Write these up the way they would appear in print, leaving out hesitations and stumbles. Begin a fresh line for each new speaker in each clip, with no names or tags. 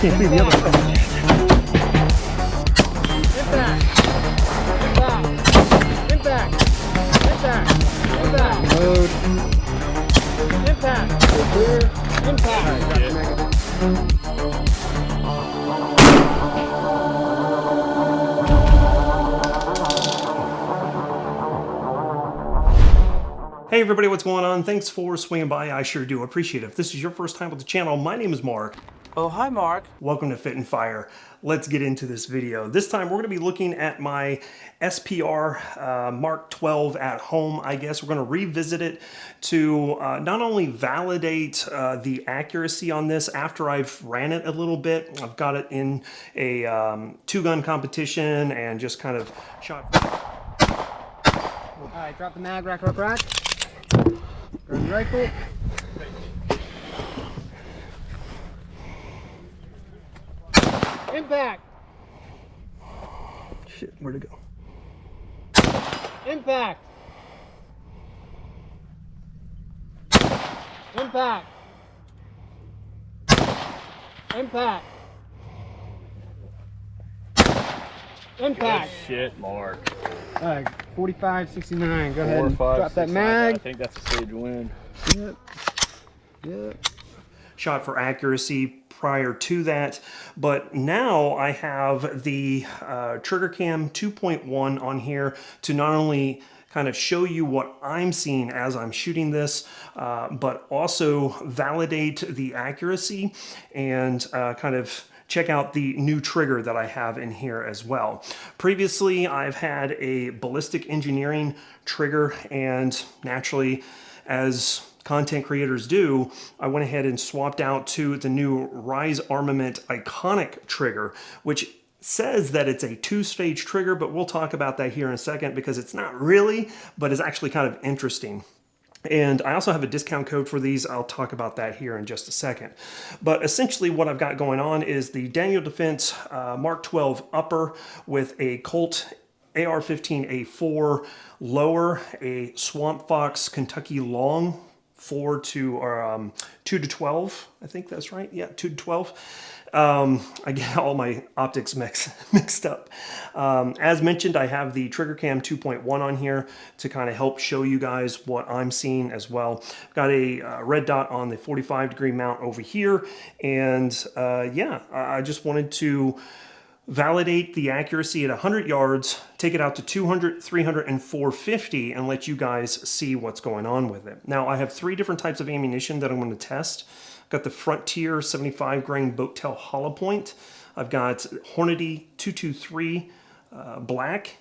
can't see the other side.
Impact. Impact. Impact. Impact. Impact.
Load.
Impact.
Clear.
Impact.
Hey everybody, what's going on? Thanks for swinging by. I sure do appreciate it. If this is your first time with the channel, my name is Mark.
Oh, hi Mark.
Welcome to Fit and Fire. Let's get into this video. This time we're going to be looking at my SPR Mark 12 at home. I guess we're going to revisit it to not only validate the accuracy on this after I've ran it a little bit. I've got it in a two-gun competition and just kind of shot.
All right, drop the mag rack, rack. Grab the rifle. Impact.
Shit, where'd it go?
Impact. Impact. Impact. Impact.
Shit, Mark.
All right, 45, 69. Go ahead
4,
and
5,
drop that
6,
mag.
I think that's a stage win.
Yep. Yep.
Shot for accuracy prior to that, but now I have the Trigger Cam 2.1 on here to not only kind of show you what I'm seeing as I'm shooting this, but also validate the accuracy and kind of check out the new trigger that I have in here as well. Previously, I've had a ballistic engineering trigger, and naturally, as content creators do, I went ahead and swapped out to the new Rise Armament Iconic trigger, which says that it's a two-stage trigger, but we'll talk about that here in a second because it's not really, but it's actually kind of interesting. And I also have a discount code for these. I'll talk about that here in just a second. But essentially what I've got going on is the Daniel Defense Mark 12 upper with a Colt AR-15A4 lower, a Swamp Fox Kentucky long 2 to 12. I think that's right. Yeah, 2 to 12. I get all my optics mixed up. As mentioned, I have the Trigger Cam 2.1 on here to kind of help show you guys what I'm seeing as well. Got a red dot on the 45-degree mount over here, and yeah, I just wanted to validate the accuracy at 100 yards, take it out to 200, 300, and 450, and let you guys see what's going on with it. Now, I have 3 different types of ammunition that I'm going to test. Got the Frontier 75 grain boat tail hollow point. I've got Hornady 223 black,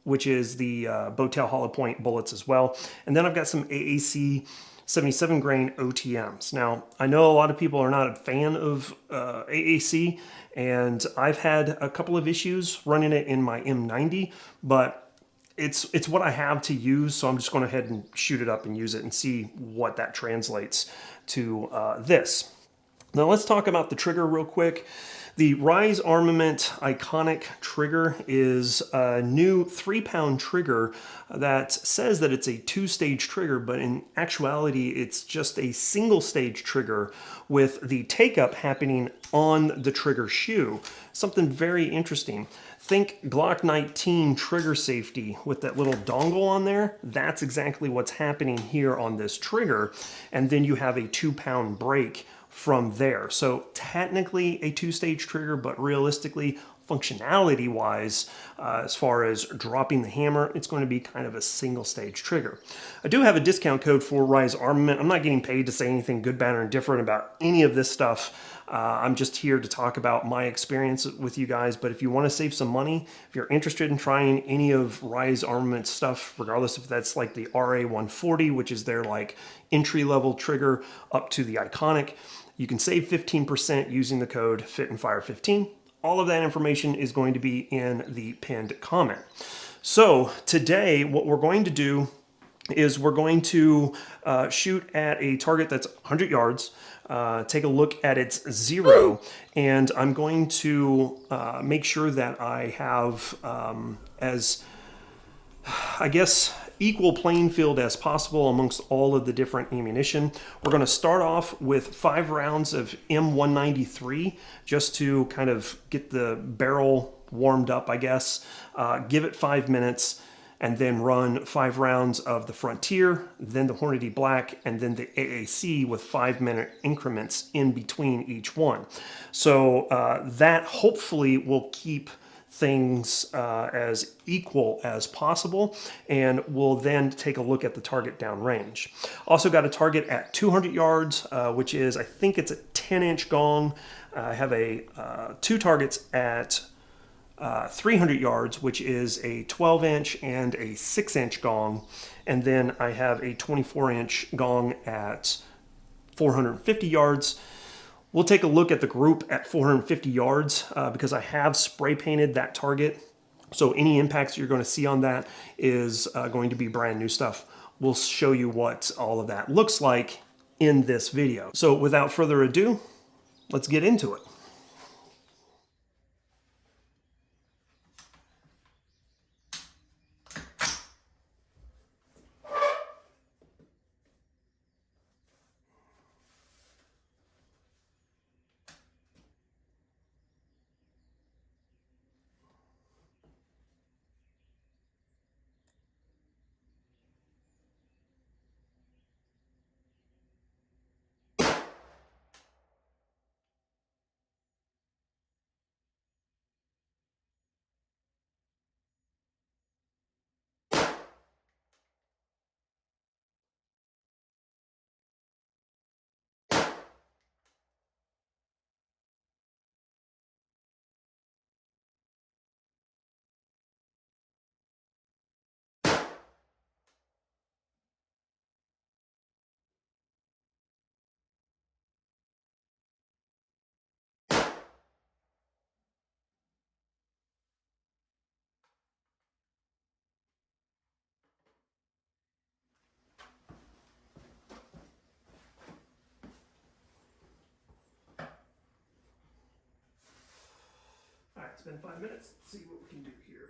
which is the boat tail hollow point bullets as well. And then I've got some AAC 77 grain OTMs. Now, I know a lot of people are not a fan of AAC, and I've had a couple of issues running it in my M90, but it's what I have to use, so I'm just going to go ahead and shoot it up and use it and see what that translates to this. Now let's talk about the trigger real quick. The Rise Armament Iconic trigger is a new 3-pound trigger that says that it's a 2-stage trigger, but in actuality, it's just a single-stage trigger with the take-up happening on the trigger shoe. Something very interesting. Think Glock 19 trigger safety with that little dongle on there. That's exactly what's happening here on this trigger. And then you have a 2-pound break from there. So technically a 2-stage trigger, but realistically, functionality wise, as far as dropping the hammer, it's going to be kind of a single-stage trigger. I do have a discount code for Rise Armament. I'm not getting paid to say anything good, bad, or indifferent about any of this stuff. I'm just here to talk about my experience with you guys, but if you want to save some money, if you're interested in trying any of Rise Armament stuff, regardless if that's like the RA140, which is their like entry-level trigger, up to the Iconic, you can save 15% using the code FITANDFIRE15. All of that information is going to be in the pinned comment. So today, what we're going to do is we're going to shoot at a target that's 100 yards, take a look at its zero, and I'm going to make sure that I have as, I guess, equal playing field as possible amongst all of the different ammunition. We're going to start off with 5 rounds of M193 just to kind of get the barrel warmed up, I guess. Give it 5 minutes, and then run 5 rounds of the Frontier, then the Hornady Black, and then the AAC with 5-minute increments in between each one. So that hopefully will keep things as equal as possible, and we'll then take a look at the target downrange. Also got a target at 200 yards, which is, I think it's a 10-inch gong. I have two targets at 300 yards, which is a 12-inch and a 6-inch gong. And then I have a 24-inch gong at 450 yards. We'll take a look at the group at 450 yards because I have spray painted that target. So any impacts you're going to see on that is going to be brand new stuff. We'll show you what all of that looks like in this video. So without further ado, let's get into it. All right, it's been 5 minutes. Let's see what we can do here.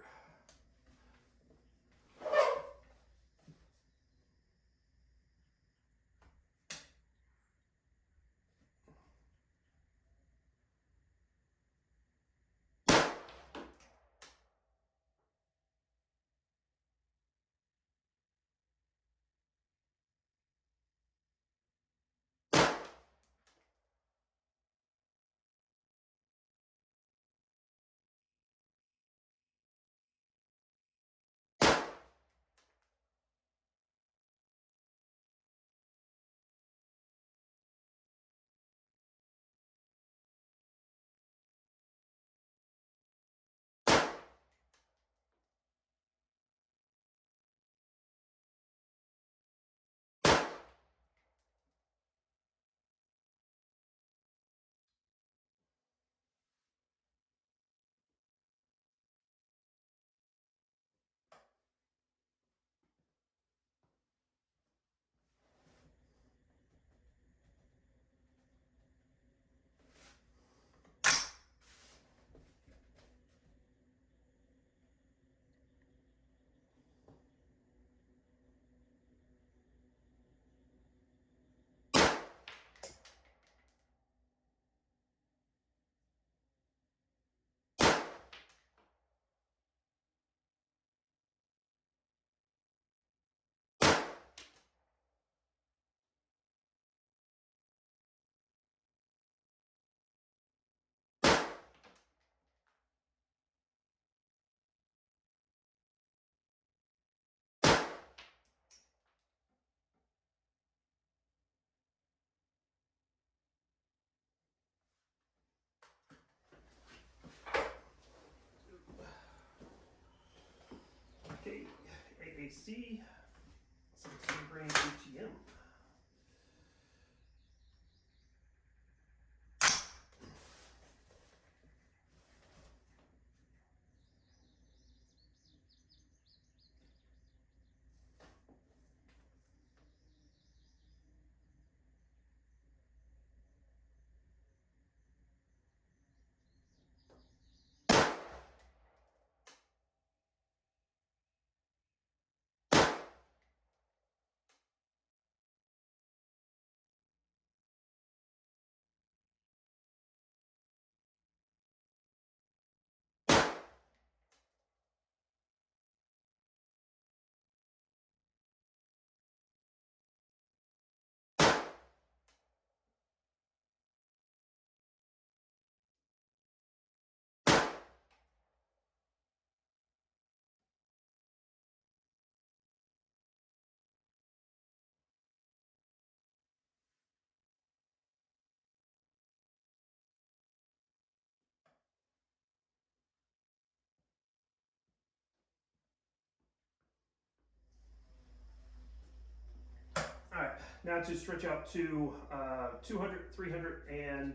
Okay, AAC, 16 grain ATM. Now to stretch out to 200, 300, and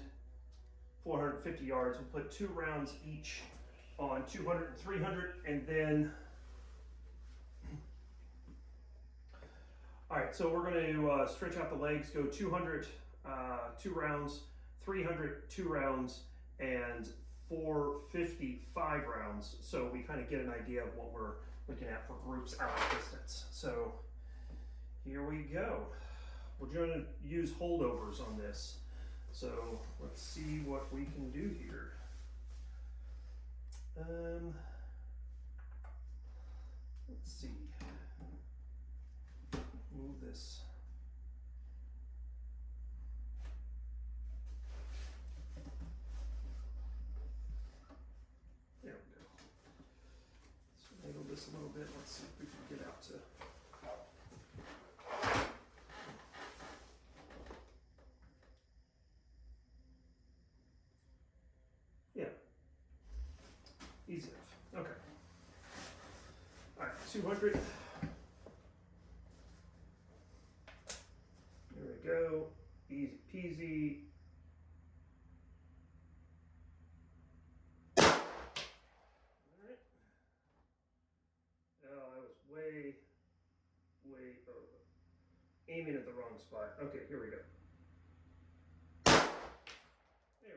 450 yards. We'll put 2 rounds each on 200 and 300, and then, all right, so we're going to stretch out the legs, go 200, 2 rounds, 300, 2 rounds, and 450, 5 rounds. So we kind of get an idea of what we're looking at for groups out distance. So here we go. We're going to use holdovers on this. So let's see what we can do here. Let's see. Move this. There we go. Let's finagle this a little bit. Let's see if we can get out to. Yeah. Easy enough. Okay. All right, 200. There we go. Easy peasy. All right. Oh, I was way aiming at the wrong spot. Okay, here we go. There we go.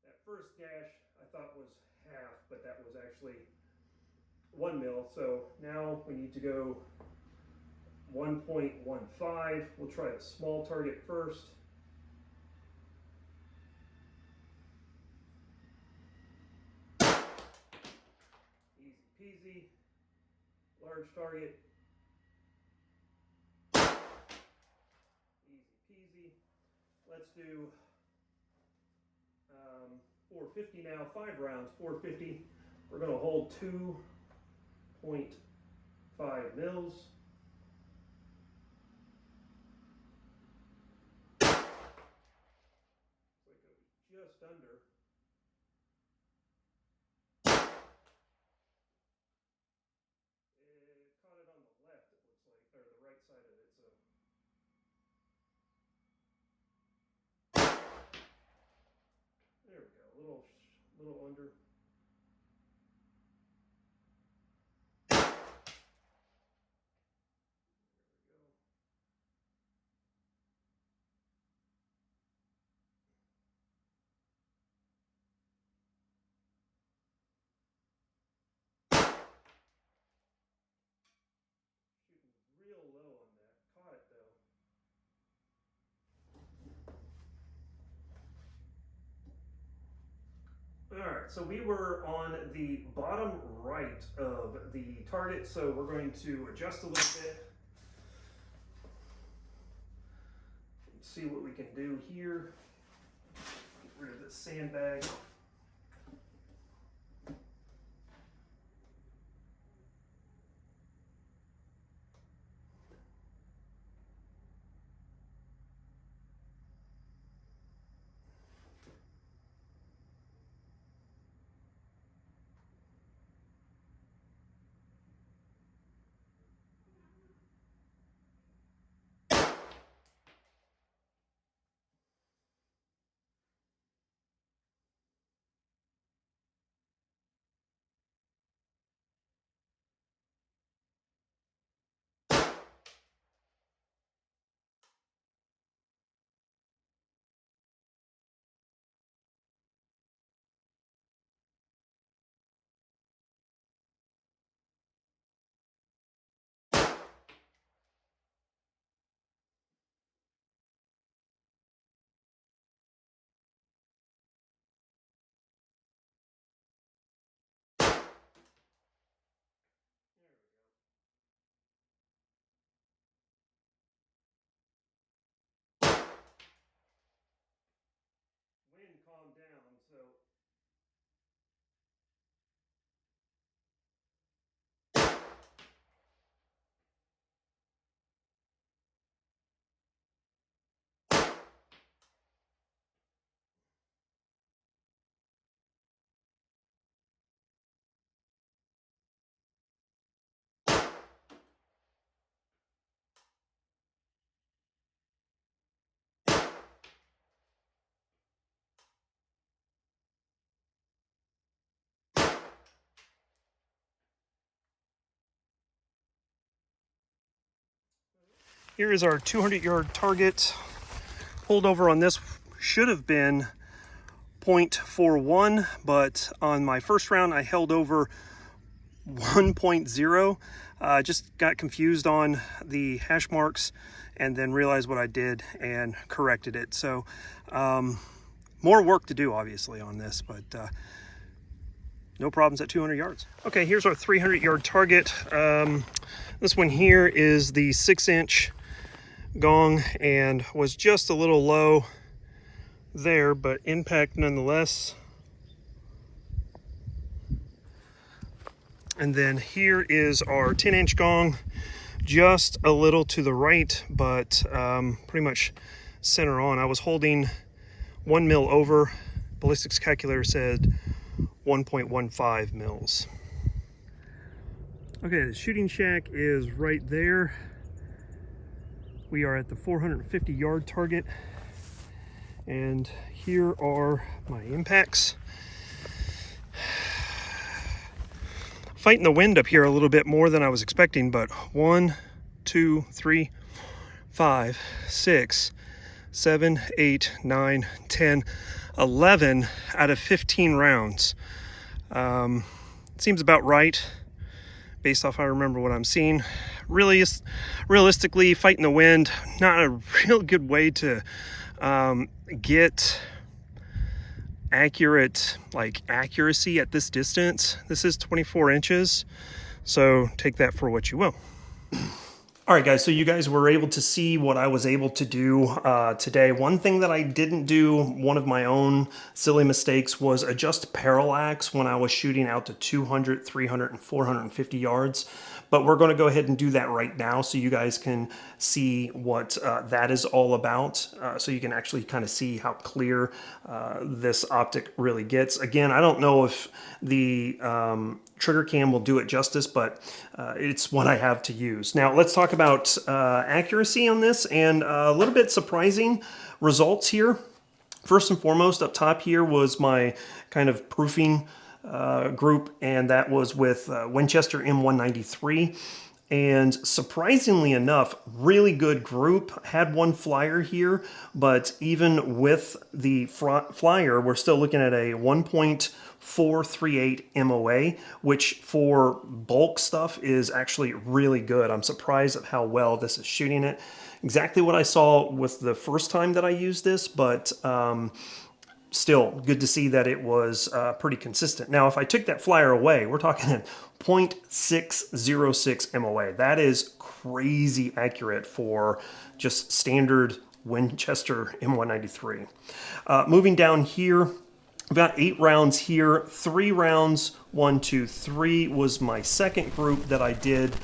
That first dash I thought was half, but that was actually 1 mil. So now we need to go 1.15. We'll try a small target first. Easy peasy. Large target. Easy peasy. Let's do 450 now, 5 rounds, 450. We're going to hold 2.5 mils. Like it was just under. It caught it on the left, it looks like, or the right side of it, so. There we go, a little under. There we go. Shooting real low on that. Caught it though. All right, so we were on the bottom right of the target, so we're going to adjust a little bit. See what we can do here. Get rid of this sandbag. Here is our 200-yard target. Holdover on this should have been 0.41, but on my first round I held over 1.0. Just got confused on the hash marks and then realized what I did and corrected it. So more work to do obviously on this, but no problems at 200 yards. Okay, here's our 300-yard target. This one here is the 6-inch gong and was just a little low there, but impact nonetheless. And then here is our 10-inch gong, just a little to the right, but pretty much center on. I was holding 1 mil over. Ballistics calculator said 1.15 mils. Okay, the shooting shack is right there. We are at the 450-yard target, and here are my impacts. Fighting the wind up here a little bit more than I was expecting, but 1, 2, 3, 5, 6, 7, 8, 9, 10, 11 out of 15 rounds. Seems about right based off I remember what I'm seeing. Really, realistically, fighting the wind, not a real good way to get accurate, like accuracy at this distance. This is 24 inches, so take that for what you will. All right, guys, so you guys were able to see what I was able to do today. One thing that I didn't do, one of my own silly mistakes, was adjust parallax when I was shooting out to 200, 300, and 450 yards. But we're going to go ahead and do that right now so you guys can see what that is all about. So you can actually kind of see how clear this optic really gets. Again, I don't know if the trigger cam will do it justice, but it's what I have to use. Now let's talk about accuracy on this, and a little bit surprising results here. First and foremost, up top here was my kind of proofing group, and that was with Winchester M193. And surprisingly enough, really good group. Had one flyer here, but even with the flyer, we're still looking at a 1.438 MOA, which for bulk stuff is actually really good. I'm surprised at how well this is shooting it. Exactly what I saw with the first time that I used this, but still good to see that it was pretty consistent. Now, if I took that flyer away, we're talking 0.606 MOA. That is crazy accurate for just standard Winchester M193. Moving down here, I've got 8 rounds here. 3 rounds, 1, 2, 3 was my second group that I did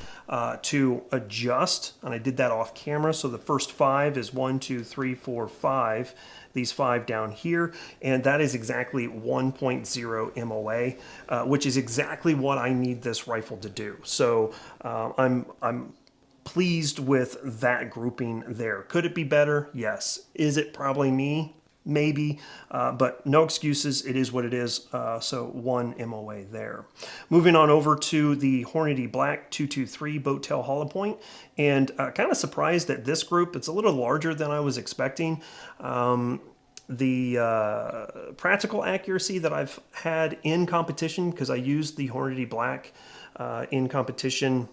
to adjust, and I did that off camera. So the first 5 is 1, 2, 3, 4, 5. These 5 down here, and that is exactly 1.0 MOA, which is exactly what I need this rifle to do. So I'm pleased with that grouping there. Could it be better? Yes. Is it probably me? Maybe, but no excuses. It is what it is. So 1 MOA there. Moving on over to the Hornady Black 223 boat tail hollow point, and kind of surprised at this group. It's a little larger than I was expecting. The practical accuracy that I've had in competition, because I used the Hornady Black in competition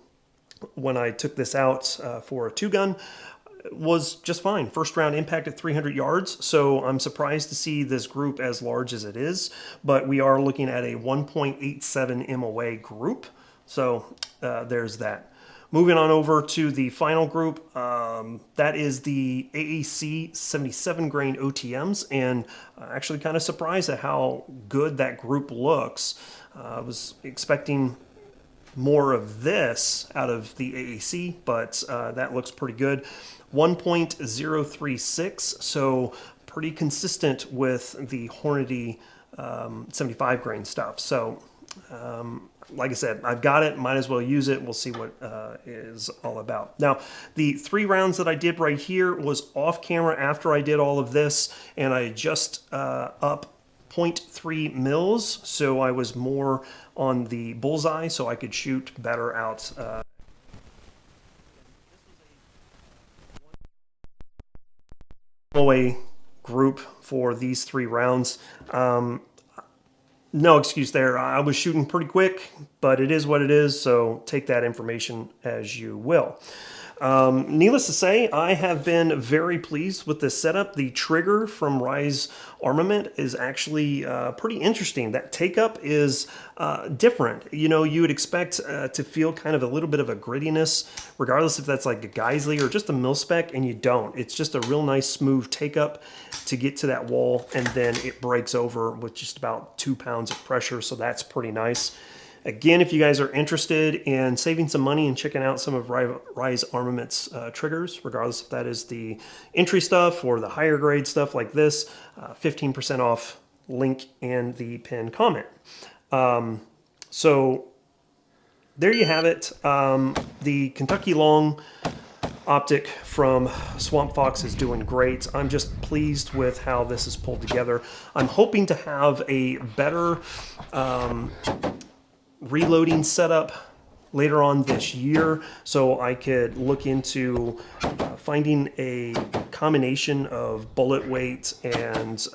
when I took this out for a 2-gun, was just fine. First round impact at 300 yards, so I'm surprised to see this group as large as it is, but we are looking at a 1.87 MOA group, so there's that. Moving on over to the final group, that is the AAC 77 grain OTMs, and actually kind of surprised at how good that group looks. I was expecting more of this out of the AAC, but that looks pretty good. 1.036, so pretty consistent with the Hornady 75 grain stuff. So like I said, I've got it, might as well use it. We'll see what is all about. Now, the 3 rounds that I did right here was off camera after I did all of this, and I just up 0.3 mils, so I was more on the bullseye, so I could shoot better out. away group for these 3 rounds. No excuse there. I was shooting pretty quick, but it is what it is, so take that information as you will. Needless to say, I have been very pleased with this setup. The trigger from Rise Armament is actually pretty interesting. That take-up is different. You know, you would expect to feel kind of a little bit of a grittiness, regardless if that's like a Geisley or just a mil-spec, and you don't. It's just a real nice smooth take-up to get to that wall, and then it breaks over with just about 2 pounds of pressure, so that's pretty nice. Again, if you guys are interested in saving some money and checking out some of Rise Armament's triggers, regardless if that is the entry stuff or the higher grade stuff like this, 15% off, link in the pinned comment. So there you have it. The Kentucky Long optic from Swamp Fox is doing great. I'm just pleased with how this is pulled together. I'm hoping to have a better reloading setup later on this year, so I could look into finding a combination of bullet weight and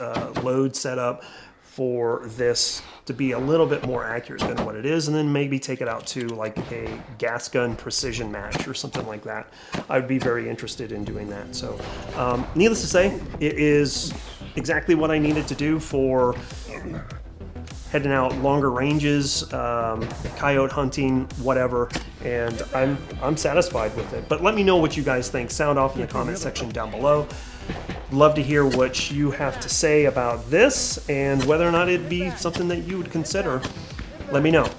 load setup for this to be a little bit more accurate than what it is, and then maybe take it out to like a gas gun precision match or something like that. I'd be very interested in doing that. So needless to say, it is exactly what I needed to do for heading out longer ranges, coyote hunting, whatever, and I'm satisfied with it. But let me know what you guys think. Sound off in the comment section down below. Love to hear what you have to say about this and whether or not it'd be something that you would consider. Let me know.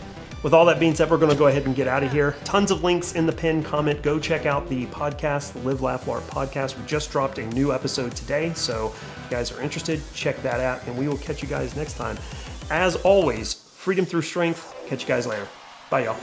With all that being said, we're going to go ahead and get out of here. Tons of links in the pinned comment. Go check out the podcast, the Live, Laugh, Larp podcast. We just dropped a new episode today, so if you guys are interested, check that out, and we will catch you guys next time. As always, freedom through strength. Catch you guys later. Bye, y'all.